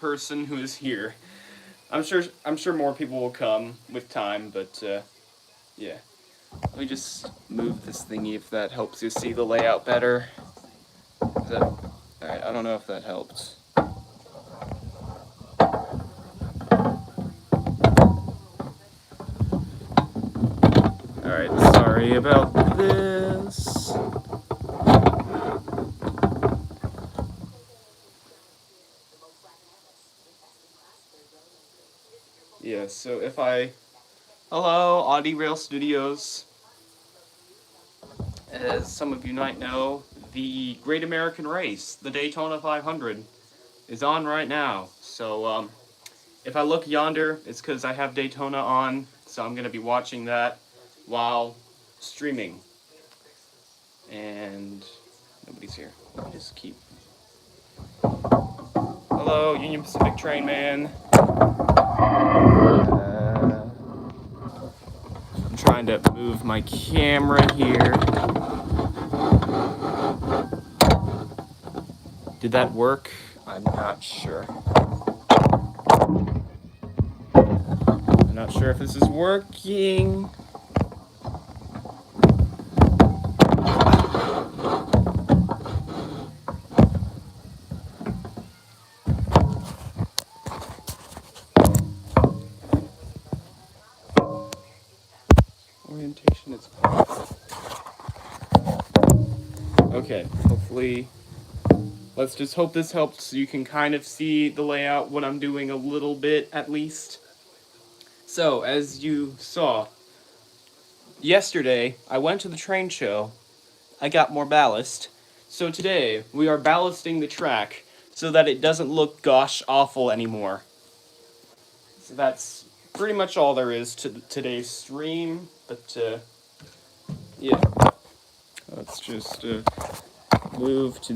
person who is here. I'm sure more people will come with time, but yeah. Let me just move this thingy if that helps you see the layout better. Alright, I don't know if that helped. Alright, sorry about this. Yeah, so if I... Hello, Audi Rail Studios. As some of you might know, the Great American Race, the Daytona 500, is on right now. So, if I look yonder, it's because I have Daytona on, so I'm going to be watching that while streaming. And nobody's here. Let me just keep... Hello, Union Pacific Train Man. I'm trying to move my camera here. Did that work? I'm not sure. I'm not sure if this is working. Orientation is off. Okay, hopefully... Let's just hope this helps so you can kind of see the layout, what I'm doing a little bit at least. So, as you saw, yesterday I went to the train show, I got more ballast, so today we are ballasting the track so that it doesn't look gosh awful anymore. So that's pretty much all there is to today's stream, but yeah. Let's just move to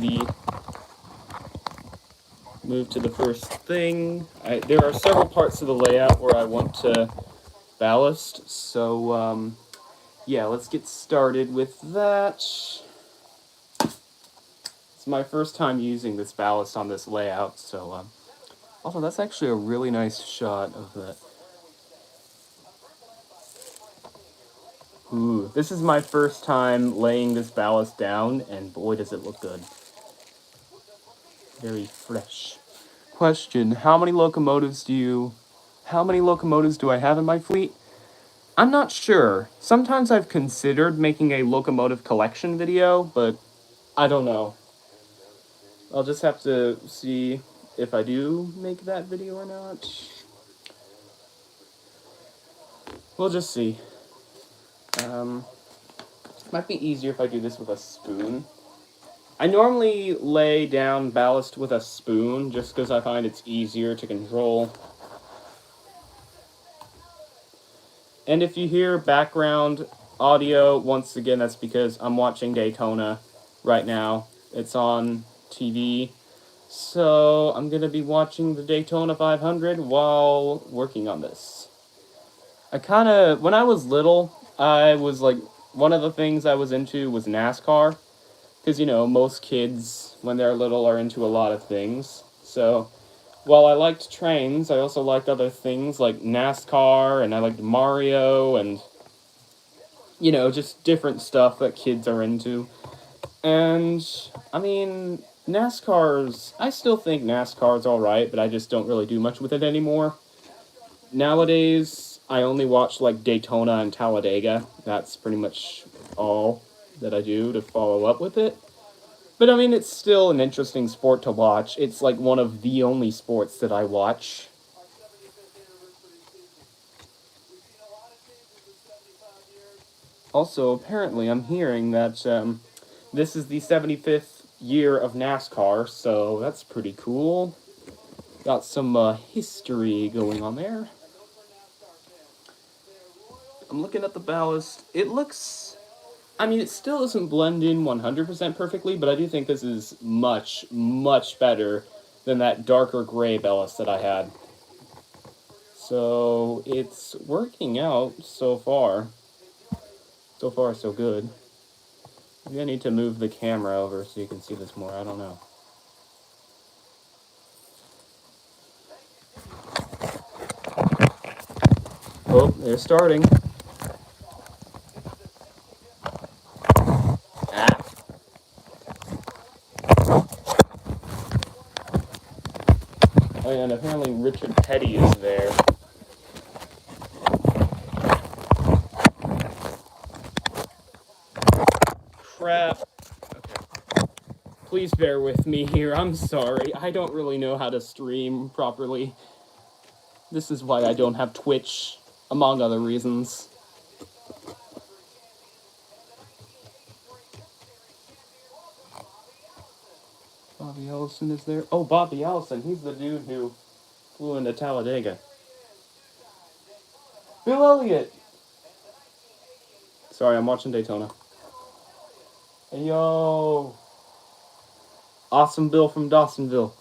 the first thing. There are several parts of the layout where I want to ballast, so yeah, let's get started with that. It's my first time using this ballast on this layout, so also that's actually a really nice shot of that. Ooh, this is my first time laying this ballast down, and boy does it look good. Very fresh. Question, how many locomotives do I have in my fleet? I'm not sure. Sometimes I've considered making a locomotive collection video, but I don't know. I'll just have to see if I do make that video or not. We'll just see. Might be easier if I do this with a spoon. I normally lay down ballast with a spoon just because I find it's easier to control. And if you hear background audio, once again, that's because I'm watching Daytona right now. It's on TV. So I'm going to be watching the Daytona 500 while working on this. When I was little, I was like, one of the things I was into was NASCAR. Because, you know, most kids, when they're little, are into a lot of things. So, while I liked trains, I also liked other things like NASCAR, and I liked Mario, and, you know, just different stuff that kids are into. And, I mean, I still think NASCAR's alright, but I just don't really do much with it anymore. Nowadays, I only watch, like, Daytona and Talladega. That's pretty much all that I do to follow up with it. But, I mean, it's still an interesting sport to watch. It's, like, one of the only sports that I watch. Also, apparently, I'm hearing that this is the 75th year of NASCAR, so that's pretty cool. Got some history going on there. I'm looking at the ballast. It looks... I mean, it still doesn't blend in 100% perfectly, but I do think this is much, much better than that darker gray ballast that I had. So, it's working out so far. So far, so good. Maybe I need to move the camera over so you can see this more. I don't know. Oh, they're starting. Ah. Oh, yeah, and apparently Richard Petty is there. Crap. Okay. Please bear with me here. I'm sorry. I don't really know how to stream properly. This is why I don't have Twitch, among other reasons. Bobby Allison is there. Oh, Bobby Allison. He's the dude who flew into Talladega. Bill Elliott. Sorry, I'm watching Daytona. Hey, yo. Awesome Bill from Dawsonville.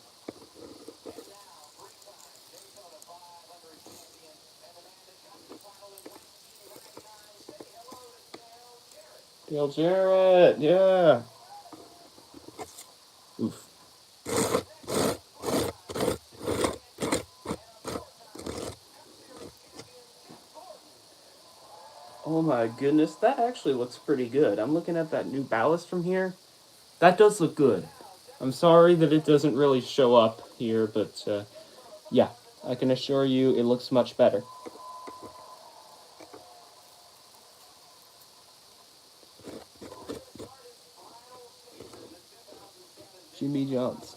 Dale Jarrett. Yeah. Oof. Oh my goodness, that actually looks pretty good. I'm looking at that new ballast from here. That does look good. I'm sorry that it doesn't really show up here, but yeah, I can assure you it looks much better. Jimmy Jones.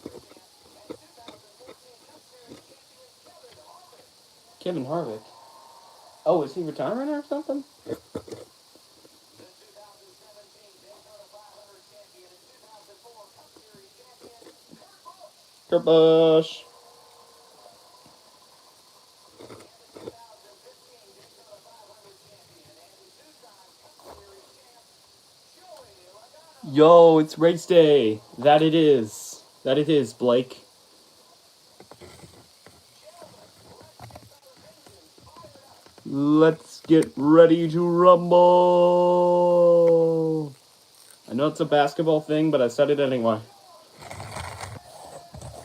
Kevin Harvick. Oh, is he retiring or something? Kurt Busch. Yo, it's race day. That it is. That it is, Blake. Let's get ready to rumble. I know it's a basketball thing, but I said it anyway.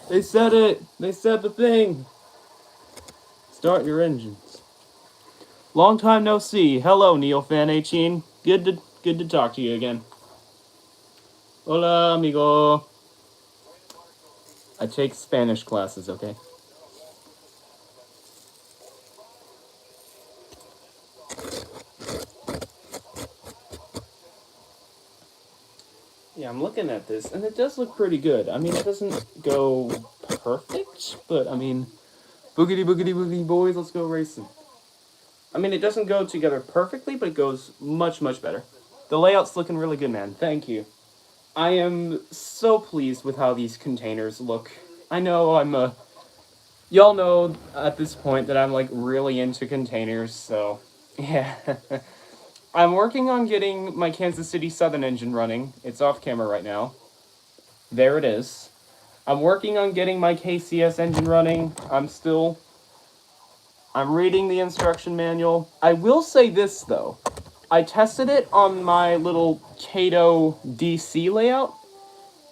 They said it. They said the thing. Start your engines. Long time no see. Hello, Neofan 18. Good to talk to you again. Hola, amigo. I take Spanish classes, okay? Yeah, I'm looking at this, and it does look pretty good. I mean, it doesn't go perfect, but I mean, boogity boogity boogity boys, let's go racing. I mean, it doesn't go together perfectly, but it goes much, much better. The layout's looking really good, man. Thank you. I am so pleased with how these containers look. I know I'm a... Y'all know at this point that I'm, like, really into containers, so... Yeah. I'm working on getting my Kansas City Southern engine running. It's off camera right now. There it is. I'm working on getting my KCS engine running. I'm reading the instruction manual. I will say this, though. I tested it on my little Kato DC layout.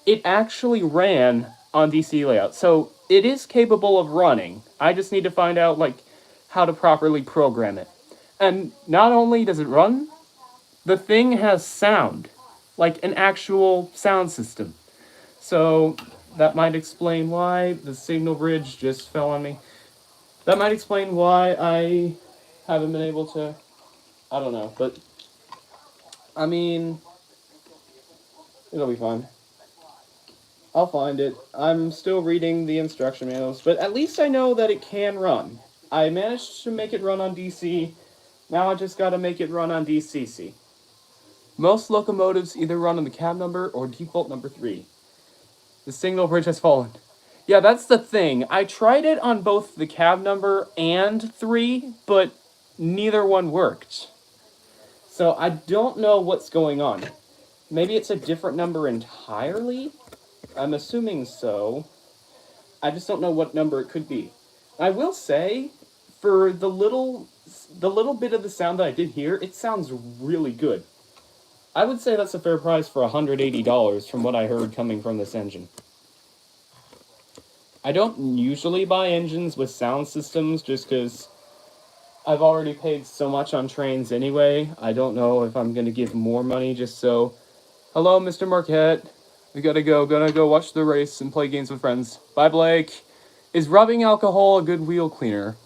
It actually ran on DC layout. So it is capable of running. I just need to find out, like, how to properly program it. And not only does it run, the thing has sound. Like an actual sound system. So that might explain why the signal bridge just fell on me. That might explain why I haven't been able to... I don't know, but... I mean... It'll be fine. I'll find it. I'm still reading the instruction manuals, but at least I know that it can run. I managed to make it run on DC. Now I just gotta make it run on DCC. Most locomotives either run on the cab number or default number 3. The signal bridge has fallen. Yeah, that's the thing. I tried it on both the cab number and 3, but neither one worked. So I don't know what's going on. Maybe it's a different number entirely? I'm assuming so. I just don't know what number it could be. I will say, for the little bit of the sound that I did hear, it sounds really good. I would say that's a fair price for $180 from what I heard coming from this engine. I don't usually buy engines with sound systems just because I've already paid so much on trains anyway. I don't know if I'm gonna give more money just so. Hello, Mr. Marquette. We gotta go. Gonna go watch the race and play games with friends. Bye, Blake. Is rubbing alcohol a good wheel cleaner?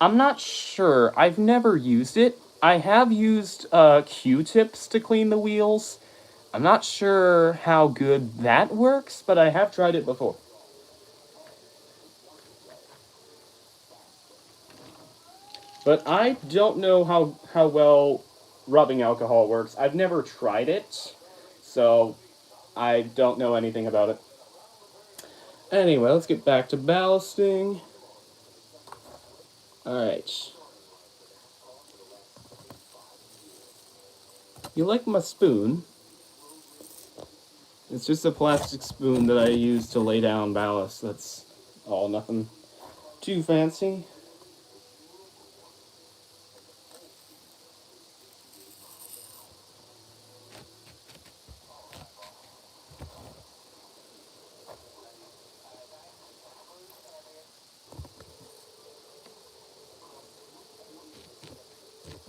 I'm not sure. I've never used it. I have used Q-tips to clean the wheels. I'm not sure how good that works, but I have tried it before. But I don't know how well rubbing alcohol works. I've never tried it, so I don't know anything about it. Anyway, let's get back to ballasting. Alright. You like my spoon? It's just a plastic spoon that I use to lay down ballast. That's all, nothing too fancy.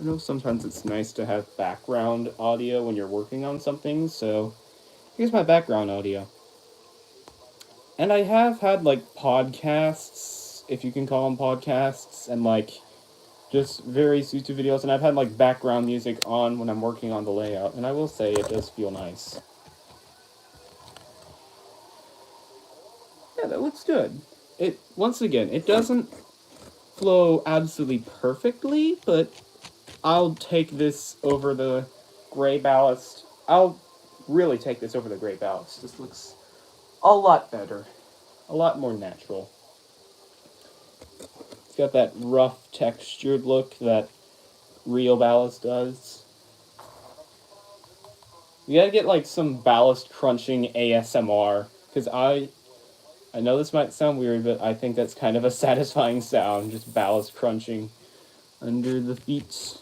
I know sometimes it's nice to have background audio when you're working on something, so here's my background audio. And I have had, like, podcasts, if you can call them podcasts, and, like, just various YouTube videos, and I've had, like, background music on when I'm working on the layout, and I will say it does feel nice. Yeah, that looks good. Once again, it doesn't flow absolutely perfectly, but I'll take this over the gray ballast. I'll really take this over the gray ballast. This looks a lot better. A lot more natural. It's got that rough textured look that real ballast does. You gotta get like some ballast crunching ASMR, because I know this might sound weird, but I think that's kind of a satisfying sound, just ballast crunching under the feet.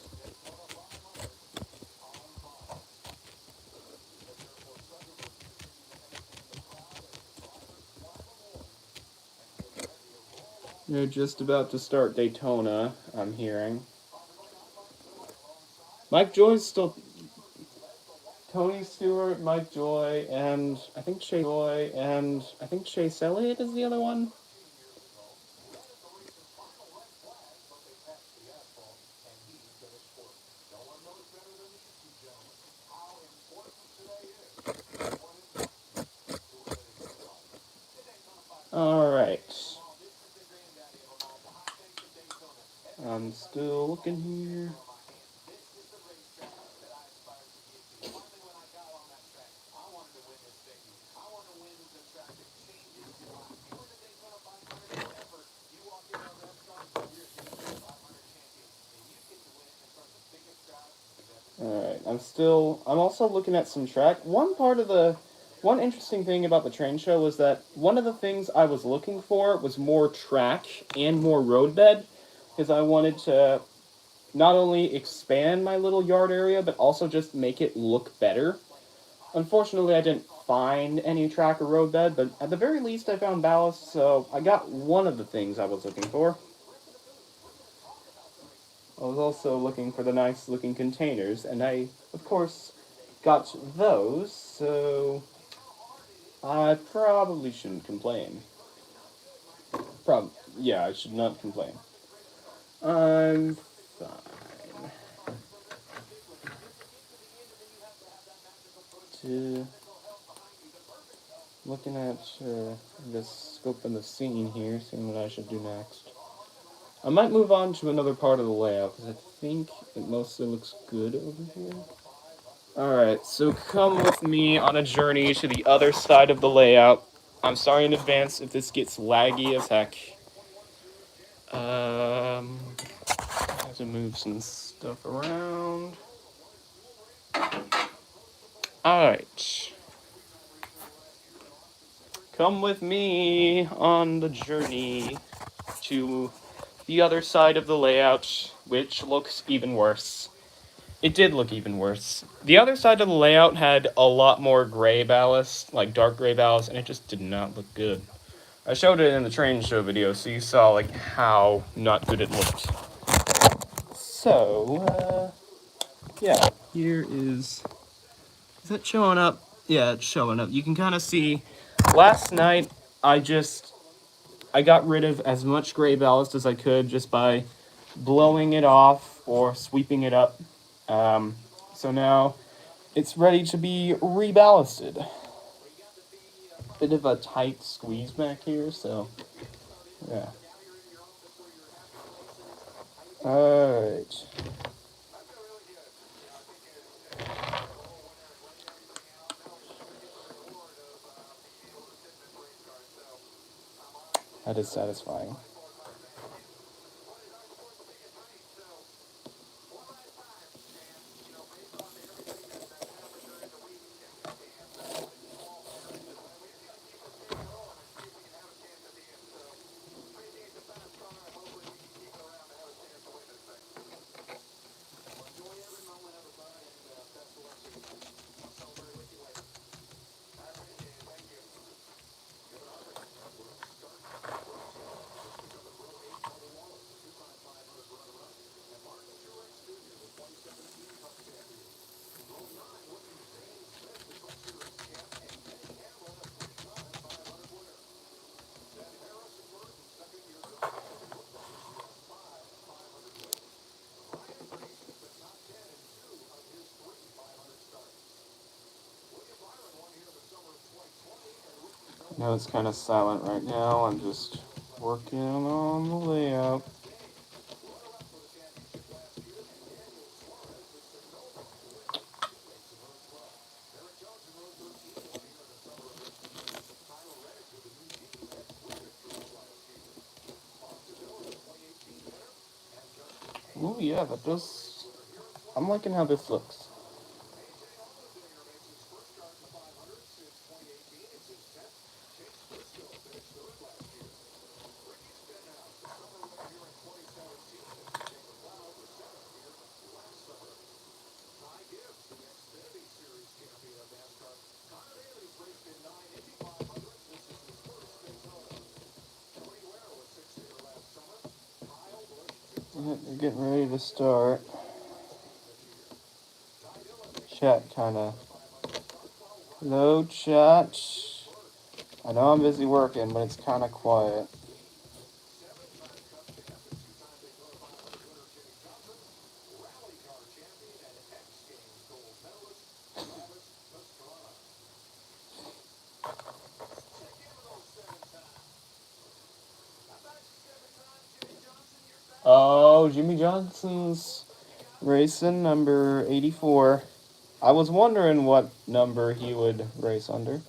They're just about to start Daytona, I'm hearing. Mike Joy's still... Tony Stewart, Mike Joy, and I think Chase Elliott is the other one. Alright. I'm still looking here. Alright, I'm also looking at some track. One interesting thing about the train show was that one of the things I was looking for was more track and more roadbed, because I wanted to not only expand my little yard area, but also just make it look better. Unfortunately, I didn't find any track or roadbed, but at the very least I found ballast, so I got one of the things I was looking for. I was also looking for the nice looking containers, and I, of course, got those, so I probably shouldn't complain. Yeah, I should not complain. I'm fine. Looking at the scope and the scene here, seeing what I should do next. I might move on to another part of the layout, because I think it mostly looks good over here. Alright, so come with me on a journey to the other side of the layout. I'm sorry in advance if this gets laggy as heck. I have to move some stuff around. Alright. Come with me on the journey to the other side of the layout, which looks even worse. It did look even worse. The other side of the layout had a lot more gray ballast, like dark gray ballast, and it just did not look good. I showed it in the train show video, so you saw like how not good it looked. So, yeah, here is that showing up? Yeah, it's showing up. You can kind of see, last night, I got rid of as much gray ballast as I could just by blowing it off or sweeping it up. So now it's ready to be reballasted. Bit of a tight squeeze back here, so yeah. Alright. That is satisfying. I know it's kind of silent right now. I'm just working on the layout. Oh yeah, that does. I'm liking how this looks. Yeah, we're getting ready to start. Chat kind of. Hello, chat. I know I'm busy working, but it's kind of quiet. Oh, Jimmy Johnson's racing number 84. I was wondering what number he would race under.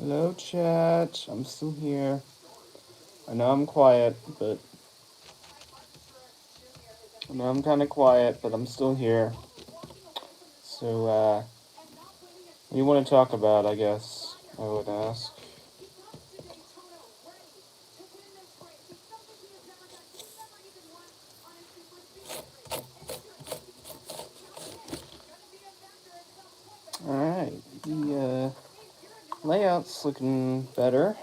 Hello, chat. I'm still here. I know I'm quiet, but I know I'm kind of quiet, but I'm still here. So, what do you want to talk about, I guess, I would ask. Alright, the layout's looking better.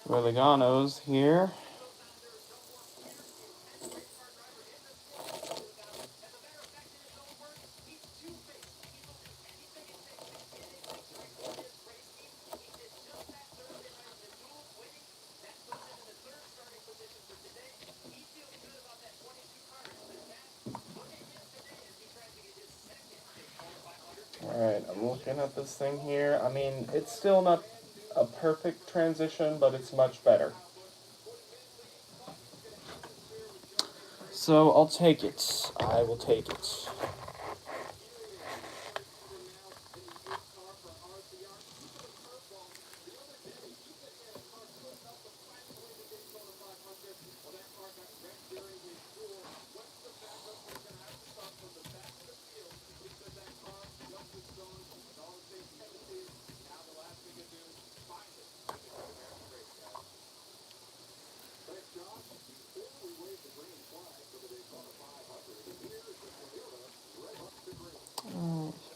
Relegano's here. Alright, I'm looking at this thing here. I mean, it's still not a perfect transition, but it's much better. So I'll take it. I will take it.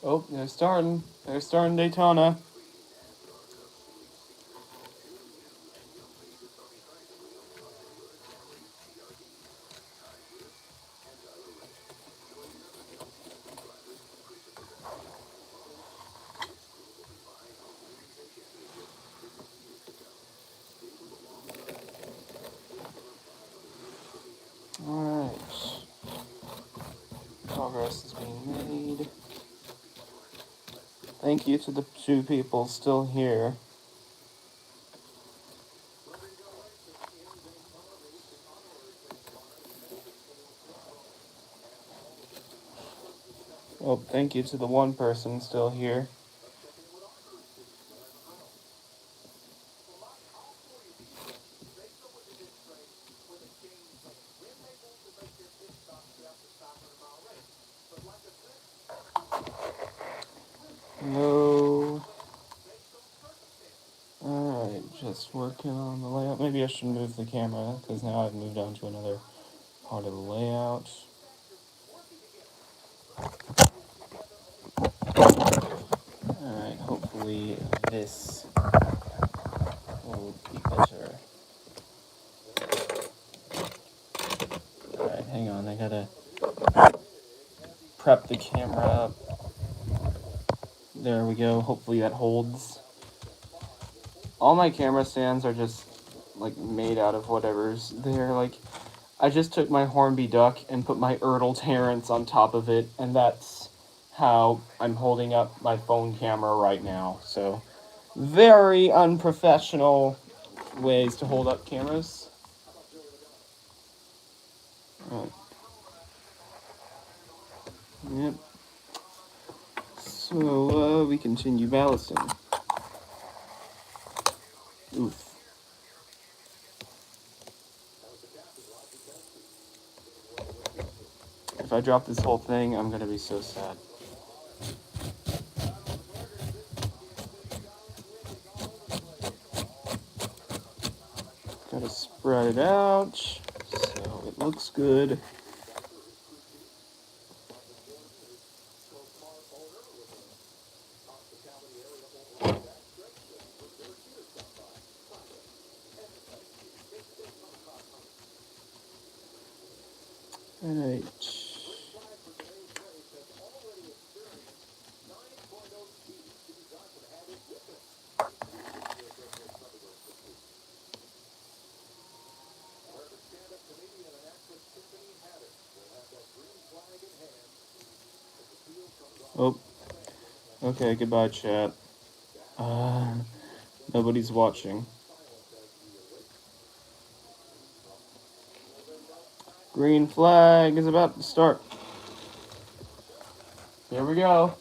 Oh, they're starting. They're starting Daytona. Alright. Progress is being made. Thank you to the 2 people still here. Oh, thank you to the 1 person still here. No. Alright, just working on the layout. Maybe I should move the camera, because now I've moved on to another part of the layout. Alright, hopefully this will be better. Alright, hang on, I gotta prep the camera up. There we go, hopefully that holds. All my camera stands are just, like, made out of whatever's there. Like, I just took my Hornby Duck and put my Ertl Terrence on top of it, and that's how I'm holding up my phone camera right now. So, very unprofessional ways to hold up cameras. Right. Yep. So, we continue ballasting. Oof. If I drop this whole thing, I'm gonna be so sad. Gotta spread it out so it looks good. Alright. Oh. Okay, goodbye, chat. Nobody's watching. Green flag is about to start. Here we go.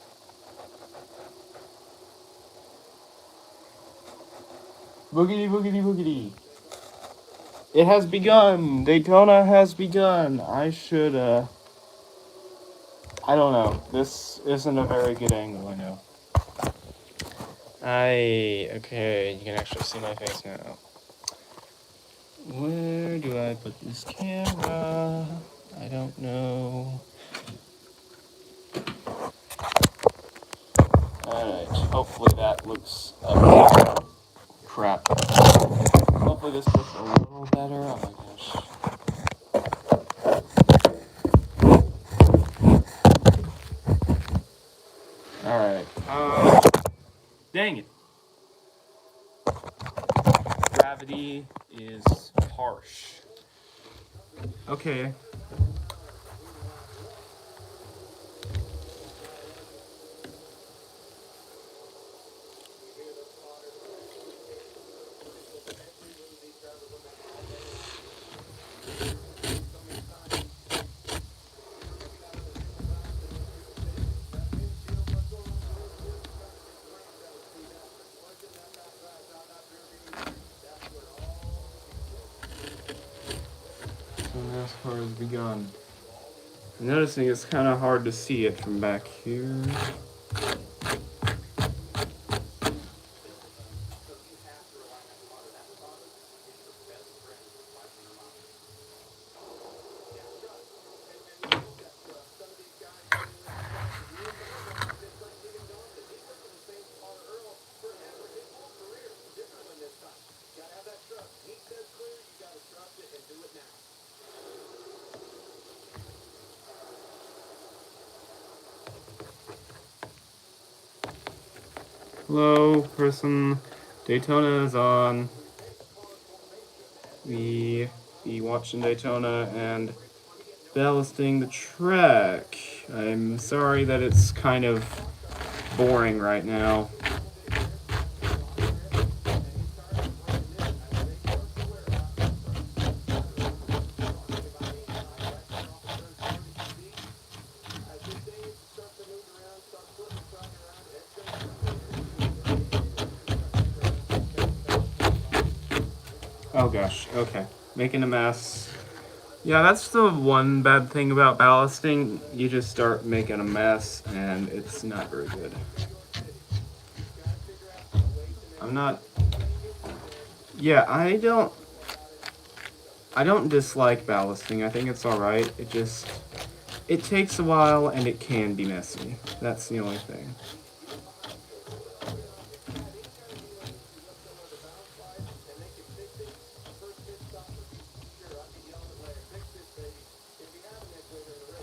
Boogity, boogity, boogity. It has begun. Daytona has begun. I should, I don't know. This isn't a very good angle, I know. Okay, you can actually see my face now. Where do I put this camera? I don't know. Alright, hopefully that looks crap. Hopefully this looks a little better. Oh my gosh. Alright. Dang it. Gravity is harsh. Okay. car has begun. I'm noticing it's kind of hard to see it from back here. Hello, person. Daytona is on. We be watching Daytona and ballasting the track. I'm sorry that it's kind of boring right now. Oh gosh, okay. Making a mess. Yeah, that's the one bad thing about ballasting. You just start making a mess and it's not very good. I'm not... Yeah, I don't dislike ballasting. I think it's alright. It takes a while and it can be messy. That's the only thing.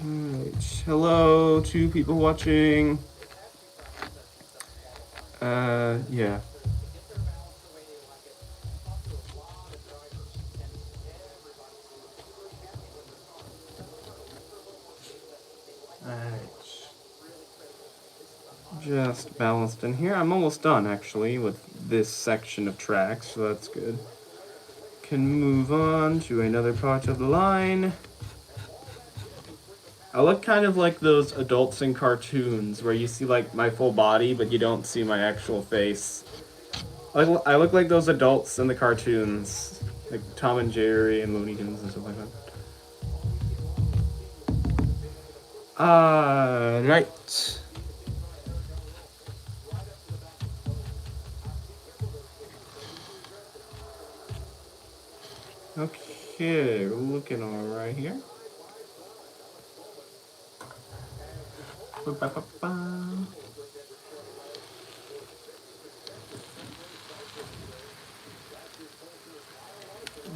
Alright, hello to people watching. Yeah. Alright. Just balanced in here. I'm almost done, actually, with this section of track, so that's good. Can move on to another part of the line. I look kind of like those adults in cartoons where you see like my full body, but you don't see my actual face. I look like those adults in the cartoons, like Tom and Jerry and Looney Tunes and stuff like that. Right. Okay, we're looking alright here.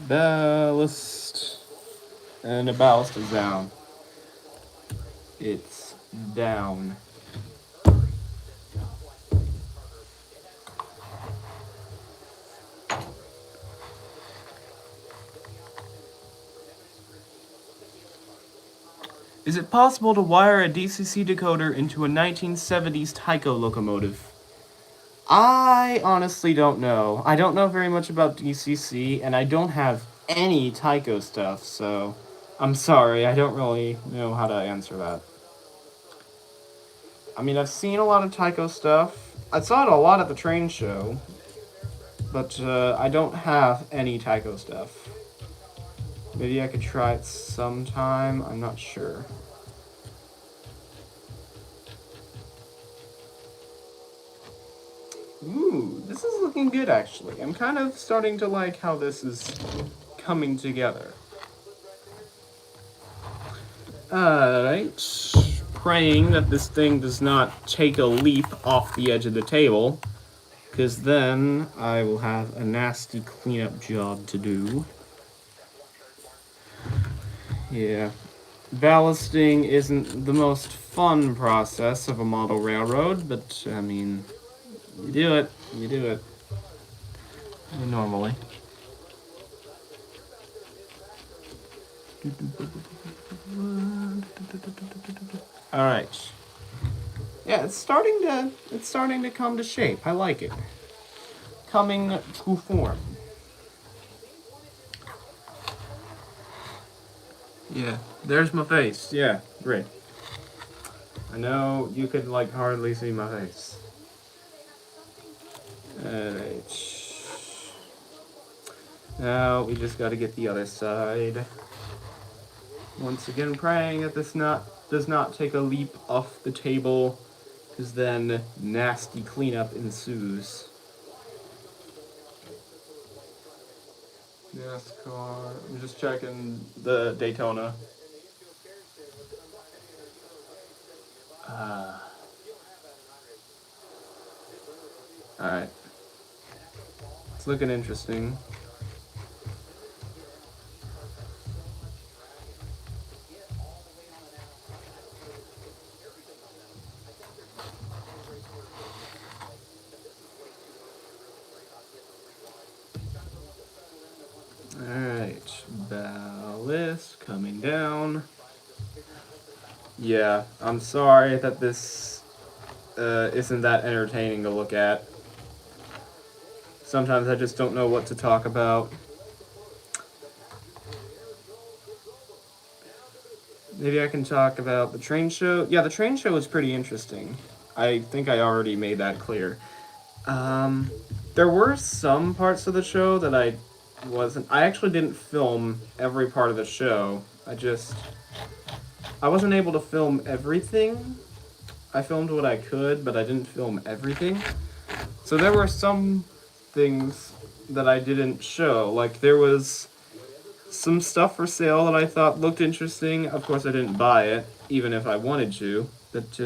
Ballast. And the ballast is down. It's down. Is it possible to wire a DCC decoder into a 1970s Tyco locomotive? I honestly don't know. I don't know very much about DCC, and I don't have any Tyco stuff, so I'm sorry, I don't really know how to answer that. I mean, I've seen a lot of Tyco stuff. I saw it a lot at the train show, but I don't have any Tyco stuff. Maybe I could try it sometime, I'm not sure. Ooh, this is looking good actually. I'm kind of starting to like how this is coming together. Alright. Praying that this thing does not take a leap off the edge of the table, because then I will have a nasty cleanup job to do. Yeah. Ballasting isn't the most fun process of a model railroad, but, I mean, you do it. You do it. Normally. Alright. Yeah, it's starting to come to shape. I like it. Coming to form. Yeah, there's my face. Yeah, great. I know you could like hardly see my face. Alright. Now we just gotta get the other side. Once again, praying that this does not take a leap off the table, because then nasty cleanup ensues. NASCAR. I'm just checking the Daytona. Alright. It's looking interesting. Alright. Ballast coming down. Yeah, I'm sorry that this isn't that entertaining to look at. Sometimes I just don't know what to talk about. Maybe I can talk about the train show. Yeah, the train show was pretty interesting. I think I already made that clear. There were some parts of the show that I actually didn't film every part of the show. I wasn't able to film everything. I filmed what I could, but I didn't film everything. So there were some things that I didn't show. Like, there was some stuff for sale that I thought looked interesting. Of course, I didn't buy it, even if I wanted to. But,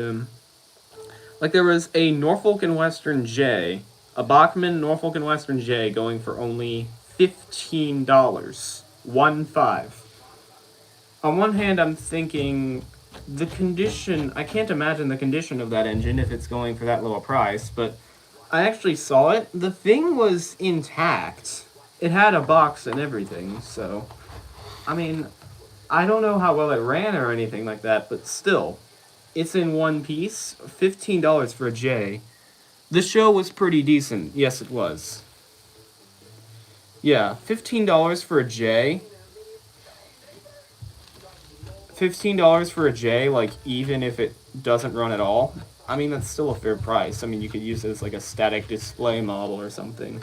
like, there was a Norfolk and Western J, a Bachman Norfolk and Western J going for only $15. 1-5. On one hand, I'm thinking the condition, I can't imagine the condition of that engine if it's going for that low a price, but I actually saw it. The thing was intact. It had a box and everything, so, I mean, I don't know how well it ran or anything like that, but still, it's in one piece. $15 for a J. The show was pretty decent. Yes, it was. Yeah, $15 for a J. $15 for a J, like, even if it doesn't run at all. I mean, that's still a fair price. I mean, you could use it as, like, a static display model or something.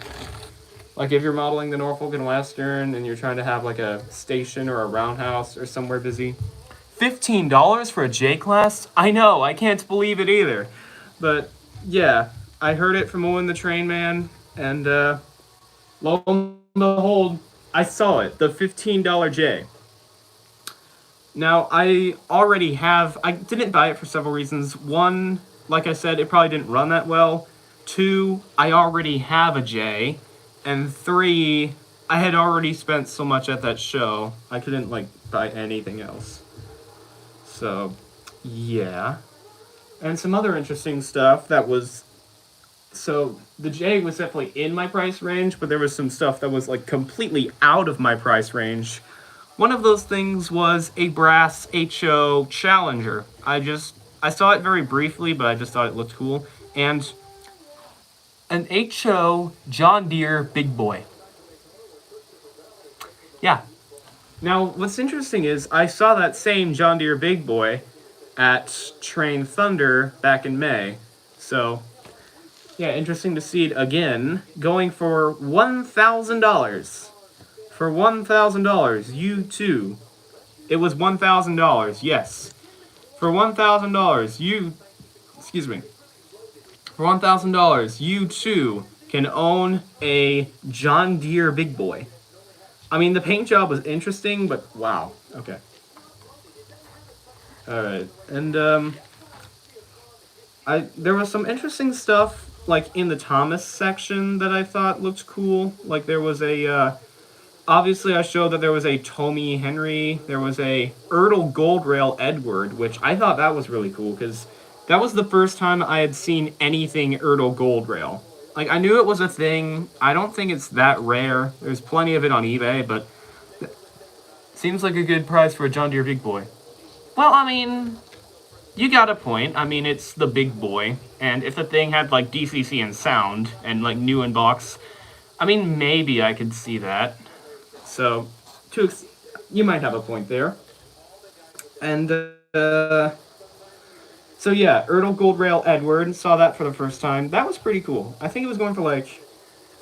Like, if you're modeling the Norfolk and Western and you're trying to have, like, a station or a roundhouse or somewhere busy. $15 for a J-Class? I know, I can't believe it either. But, yeah, I heard it from Owen the Train Man, and, lo and behold, I saw it, the $15 J. Now, I didn't buy it for several reasons. One, like I said, it probably didn't run that well. Two, I already have a J. And three, I had already spent so much at that show, I couldn't, like, buy anything else. So, yeah. And some other interesting stuff that was... So, the J was definitely in my price range, but there was some stuff that was, like, completely out of my price range. One of those things was a brass HO Challenger. I saw it very briefly, but I just thought it looked cool. And an HO John Deere Big Boy. Yeah. Now, what's interesting is I saw that same John Deere Big Boy at Train Thunder back in May. So, yeah, interesting to see it again, going for $1,000. For $1,000, you too. It was $1,000, yes. For $1,000, For $1,000, you too can own a John Deere Big Boy. I mean, the paint job was interesting, but wow. Okay. Alright. And, there was some interesting stuff, like, in the Thomas section that I thought looked cool. Like, there was a, obviously, I showed that there was a Tommy Henry, there was a Ertl Gold Rail Edward, which I thought that was really cool, because that was the first time I had seen anything Ertl Gold Rail. Like, I knew it was a thing. I don't think it's that rare. There's plenty of it on eBay, but seems like a good price for a John Deere Big Boy. Well, I mean, you got a point. I mean, it's the Big Boy, and if the thing had, like, DCC and sound, and, like, new in box, I mean, maybe I could see that. So, you might have a point there. And, so yeah, Ertl Gold Rail Edward, saw that for the first time. That was pretty cool. I think it was going for, like...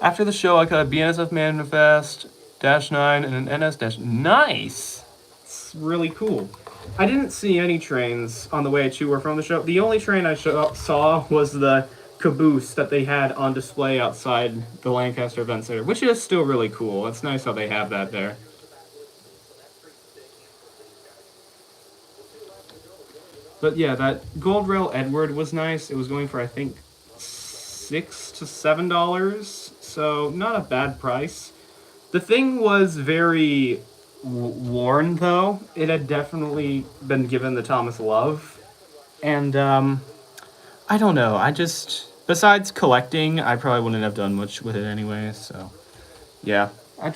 After the show, I got a BNSF Manifest, -9, and an NS-. Nice! It's really cool. I didn't see any trains on the way to or from the show. The only train I saw was the caboose that they had on display outside the Lancaster Event Center, which is still really cool. It's nice how they have that there. But yeah, that Gold Rail Edward was nice. It was going for I think $6 to $7, so not a bad price. The thing was very worn though. It had definitely been given the Thomas love, and I don't know. I just besides collecting, I probably wouldn't have done much with it anyway. So yeah, I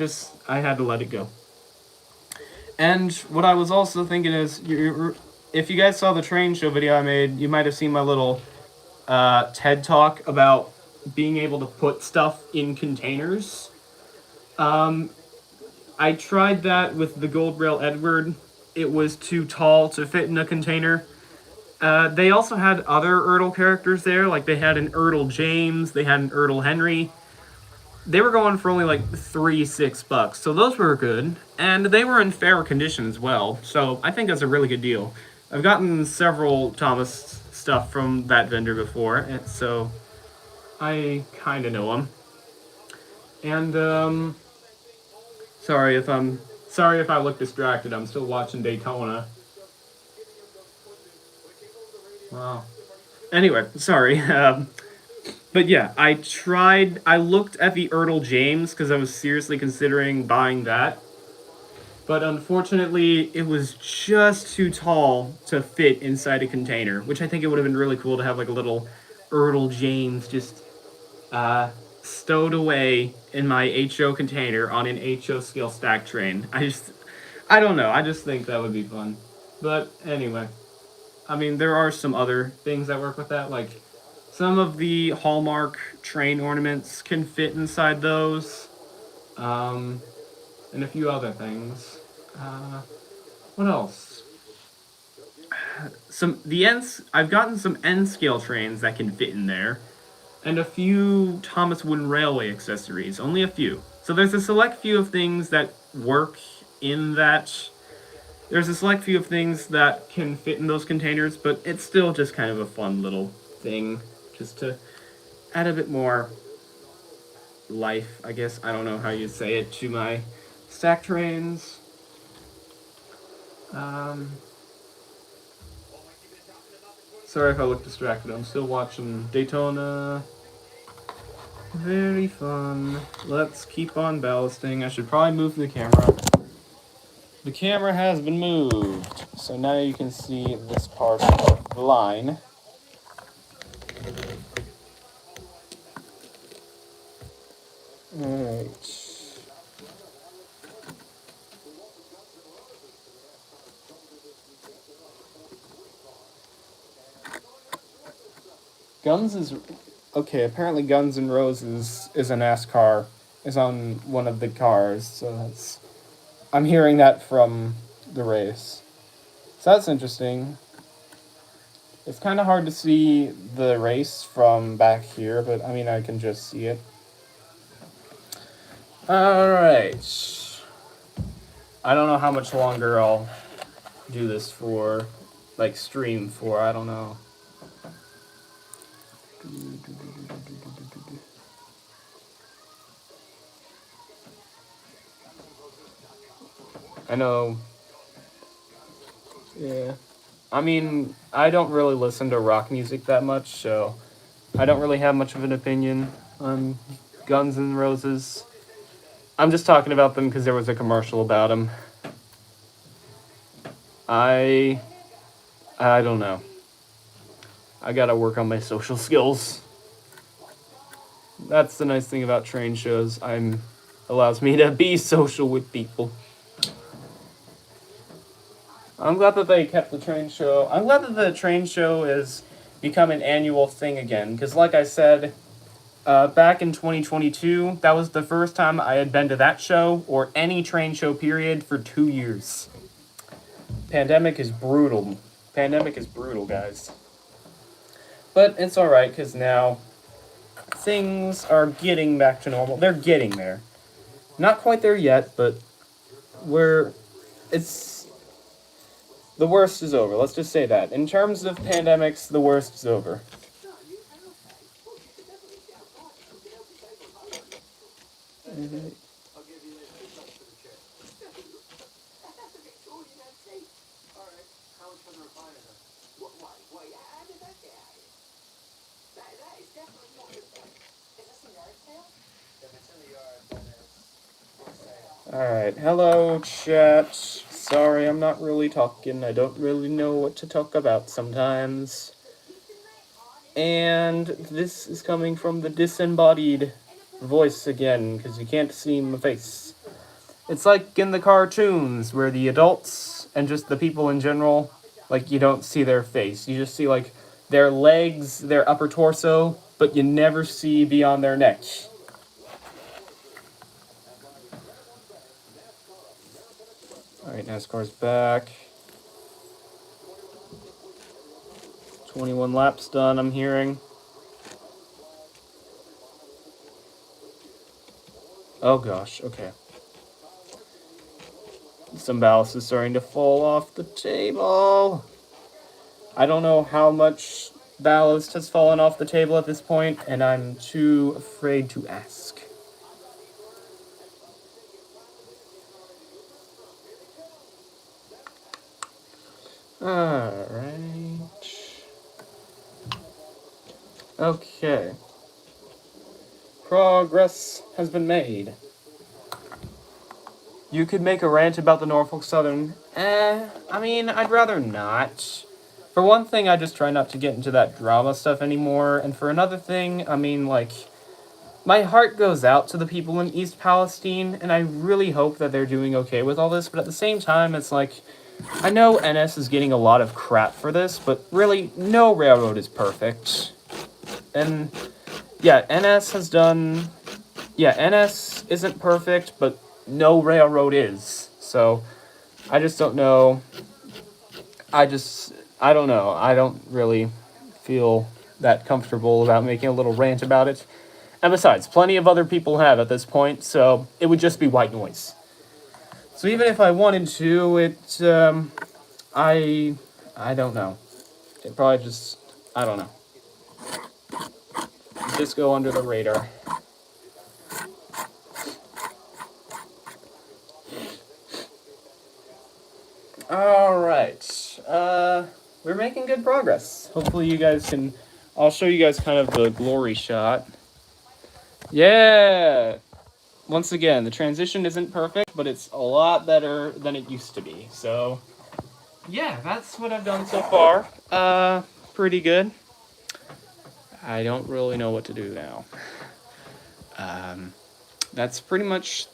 had to let it go. And what I was also thinking is, if you guys saw the train show video I made, you might have seen my little TED talk about being able to put stuff in containers. I tried that with the Gold Rail Edward. It was too tall to fit in a container. They also had other Ertl characters there, like they had an Ertl James, they had an Ertl Henry. They were going for only like $6, so those were good, and they were in fair condition as well. So I think that's a really good deal. I've gotten several Thomas stuff from that vendor before, and so I kind of know him. And sorry if I look distracted. I'm still watching Daytona. Wow. Anyway, sorry. But yeah, I looked at the Ertl James because I was seriously considering buying that. But unfortunately, it was just too tall to fit inside a container, which I think it would have been really cool to have like a little Ertl James just stowed away in my HO container on an HO scale stack train. I don't know. I just think that would be fun. But anyway, I mean, there are some other things that work with that, like some of the Hallmark train ornaments can fit inside those, and a few other things. What else? I've gotten some N scale trains that can fit in there, and a few Thomas Wooden Railway accessories. Only a few. So there's a select few of things that work in that. There's a select few of things that can fit in those containers, but it's still just kind of a fun little thing, just to add a bit more life, I guess. I don't know how you say it, to my stack trains. Sorry if I look distracted. I'm still watching Daytona. Very fun. Let's keep on ballasting. I should probably move the camera. The camera has been moved, so now you can see this part of the line. Alright. Apparently Guns N' Roses is a NASCAR, is on one of the cars, so I'm hearing that from the race. So that's interesting. It's kind of hard to see the race from back here, but I mean, I can just see it. Alright. I don't know how much longer I'll do this for, like stream for, I don't know. I know. Yeah. I mean, I don't really listen to rock music that much, so I don't really have much of an opinion on Guns N' Roses. I'm just talking about them because there was a commercial about them. I don't know. I gotta work on my social skills. That's the nice thing about train shows. Allows me to be social with people. I'm glad that they kept the train show. I'm glad that the train show has become an annual thing again. Because like I said, back in 2022, that was the first time I had been to that show, or any train show period, for 2 years. Pandemic is brutal. Pandemic is brutal, guys. But it's alright, because now things are getting back to normal. They're getting there. Not quite there yet, but The worst is over. Let's just say that. In terms of pandemics, the worst is over. Alright, hello, chat. Sorry, I'm not really talking. I don't really know what to talk about sometimes. And this is coming from the disembodied voice again, because you can't see my face. It's like in the cartoons, where the adults and just the people in general, like, you don't see their face. You just see, like, their legs, their upper torso, but you never see beyond their neck. Alright, NASCAR's back. 21 laps done, I'm hearing. Oh gosh, okay. Some ballast is starting to fall off the table. I don't know how much ballast has fallen off the table at this point, and I'm too afraid to ask. Alright. Okay. Progress has been made. You could make a rant about the Norfolk Southern. I mean, I'd rather not. For one thing, I just try not to get into that drama stuff anymore, and for another thing, I mean, like, my heart goes out to the people in East Palestine, and I really hope that they're doing okay with all this, but at the same time, it's like, I know NS is getting a lot of crap for this, but really, no railroad is perfect. And, yeah, NS has done... Yeah, NS isn't perfect, but no railroad is. So, I just don't know. I don't know. I don't really feel that comfortable about making a little rant about it. And besides, plenty of other people have at this point, so it would just be white noise. So even if I wanted to, I don't know. It probably just, I don't know. Just go under the radar. Alright, we're making good progress. Hopefully you guys can, I'll show you guys kind of the glory shot. Yeah! Once again, the transition isn't perfect, but it's a lot better than it used to be. So, yeah, that's what I've done so far. Pretty good. I don't really know what to do now. That's pretty much,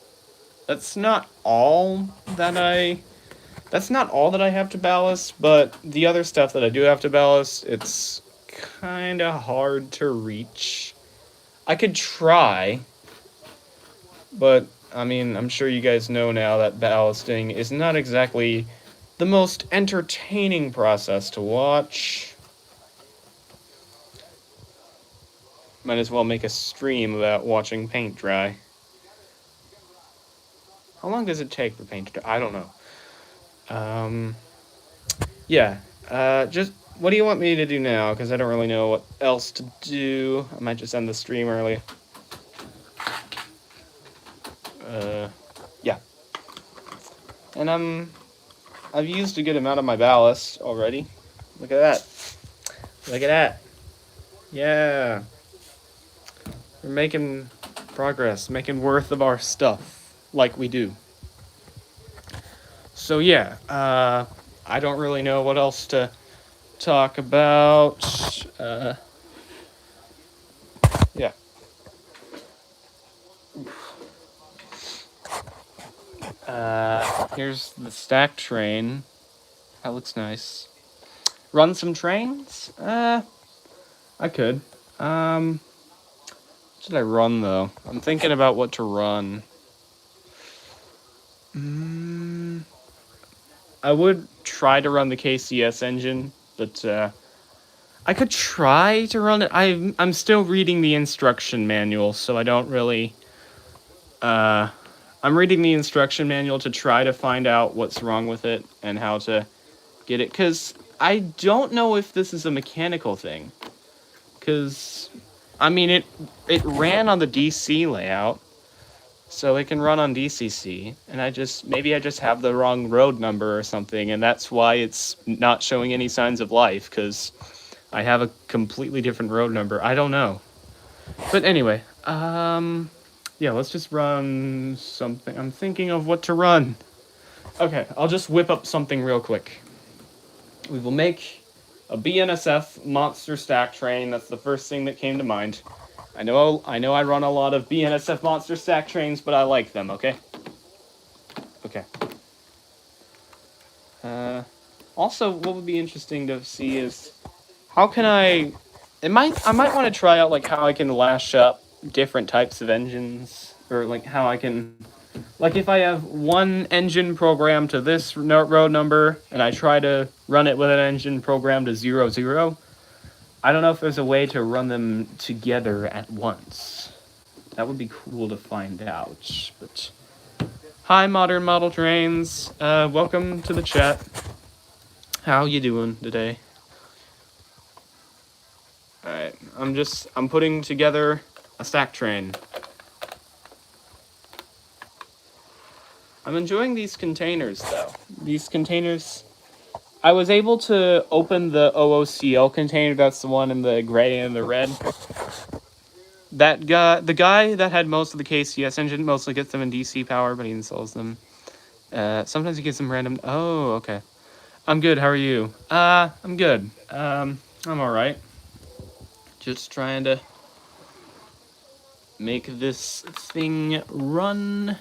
that's not all that I have to ballast, but the other stuff that I do have to ballast, it's kind of hard to reach. I could try, but, I mean, I'm sure you guys know now that ballasting is not exactly the most entertaining process to watch. Might as well make a stream about watching paint dry. How long does it take for paint to dry? I don't know. Yeah, just, what do you want me to do now? Because I don't really know what else to do. I might just end the stream early. Yeah. And I've used a good amount of my ballast already. Look at that. Look at that. Yeah. We're making progress, making worth of our stuff, like we do. So yeah, I don't really know what else to talk about. Yeah. Here's the stack train. That looks nice. Run some trains? I could. What should I run, though? I'm thinking about what to run. I would try to run the KCS engine, but, I could try to run it. I'm still reading the instruction manual, so I don't really... I'm reading the instruction manual to try to find out what's wrong with it and how to get it, because I don't know if this is a mechanical thing. Because, I mean, it ran on the DC layout, so it can run on DCC, and maybe I just have the wrong road number or something, and that's why it's not showing any signs of life, because I have a completely different road number. I don't know. But anyway, yeah, let's just run something. I'm thinking of what to run. Okay, I'll just whip up something real quick. We will make a BNSF monster stack train. That's the first thing that came to mind. I know I run a lot of BNSF monster stack trains, but I like them, okay? Okay. Also, what would be interesting to see is how can I might want to try out like how I can lash up different types of engines, or like how I can, like if I have one engine programmed to this road number and I try to run it with an engine programmed to 00, I don't know if there's a way to run them together at once. That would be cool to find out. But hi, Modern Model Trains. Welcome to the chat. How you doing today? Alright, I'm putting together a stack train. I'm enjoying these containers, though. These containers, I was able to open the OOCL container. That's the one in the gray and the red. That guy, the guy that had most of the KCS engine, mostly gets them in DC power, but he installs them. Sometimes he gets them random. Oh, okay. I'm good. How are you? I'm good. I'm all right. Just trying to make this thing run.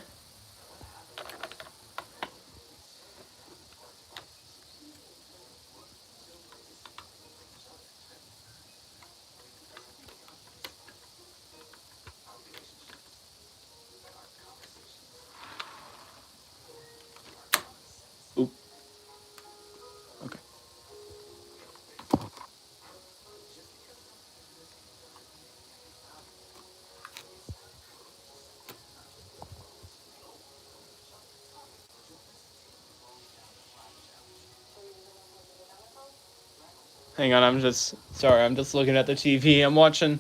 Oop. Okay. Hang on, I'm just looking at the TV. I'm watching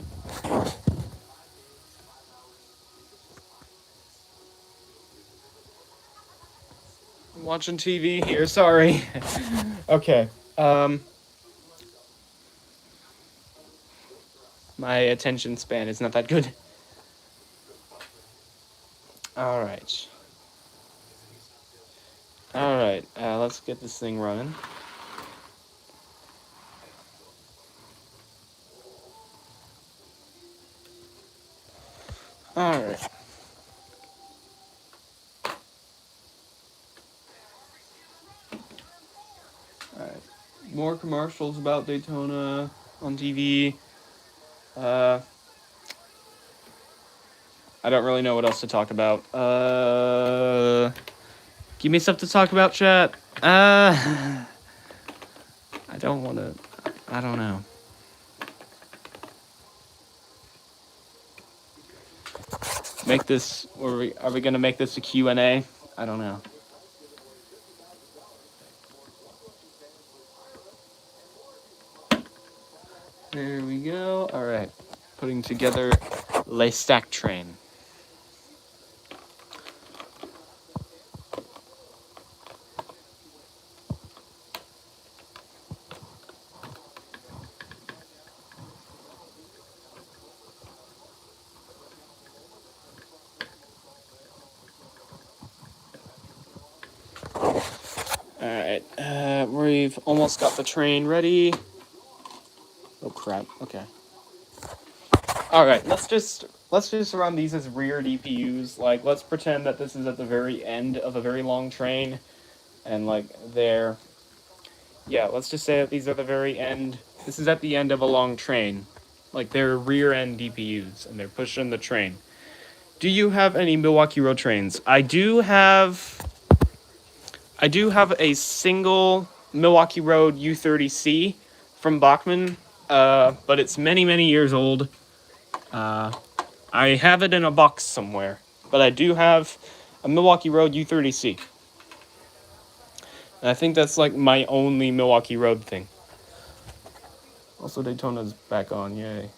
TV here. Sorry. Okay. My attention span is not that good. All right. Let's get this thing running. All right. More commercials about Daytona on TV. I don't really know what else to talk about. Give me stuff to talk about, chat. I don't want to. I don't know. Make this, or are we gonna make this a Q&A? I don't know. There we go. All right, putting together Le Stack Train. Alright, we've almost got the train ready. Oh crap, okay. Alright, let's just run these as rear DPUs. Like, let's pretend that this is at the very end of a very long train. And like, let's just say that these are the very end. This is at the end of a long train. Like, they're rear end DPUs, and they're pushing the train. Do you have any Milwaukee Road trains? I do have a single Milwaukee Road U30C from Bachmann, but it's many, many years old. I have it in a box somewhere, but I do have a Milwaukee Road U30C. And I think that's like my only Milwaukee Road thing. Also, Daytona's back on, yay.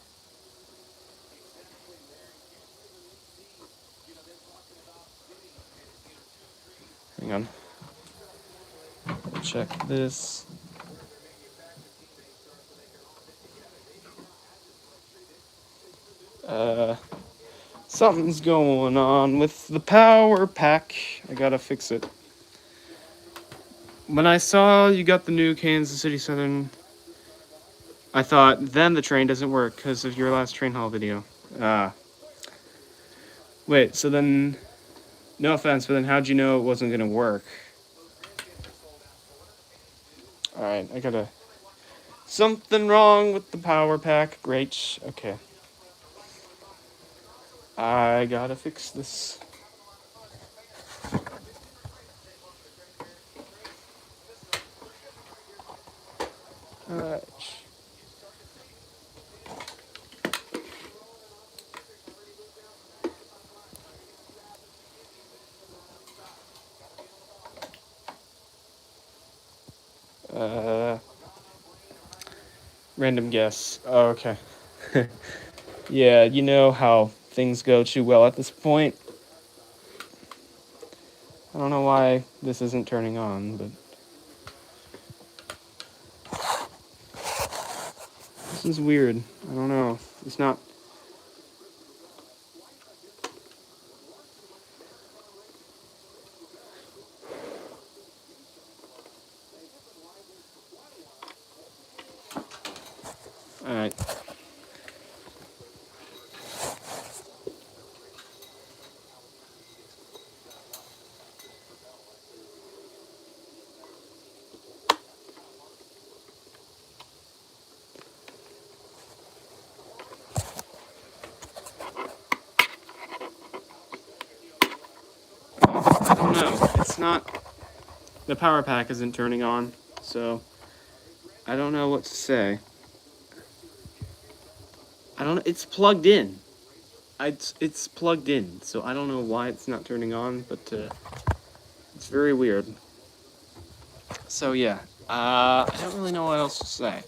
Hang on. Check this. Something's going on with the power pack. I gotta fix it. When I saw you got the new Kansas City Southern, I thought, then the train doesn't work because of your last train haul video. Wait, so then, no offense, but then how'd you know it wasn't gonna work? Alright, I gotta... Something wrong with the power pack. Great. Okay. I gotta fix this. Alright. Random guess. Oh, okay. Yeah, you know how things go too well at this point. I don't know why this isn't turning on, but... This is weird. I don't know. It's not... Alright. I don't know. It's not... The power pack isn't turning on, so... I don't know what to say. I don't... It's plugged in. It's plugged in, so I don't know why it's not turning on, but it's very weird. So yeah, I don't really know what else to say.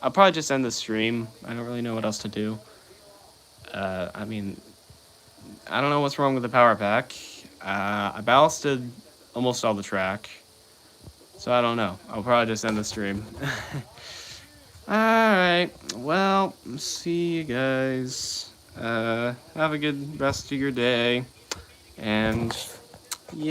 I'll probably just end the stream. I don't really know what else to do. I mean, I don't know what's wrong with the power pack. I ballasted almost all the track. So I don't know. I'll probably just end the stream. Alright, well, see you guys. Have a good rest of your day. And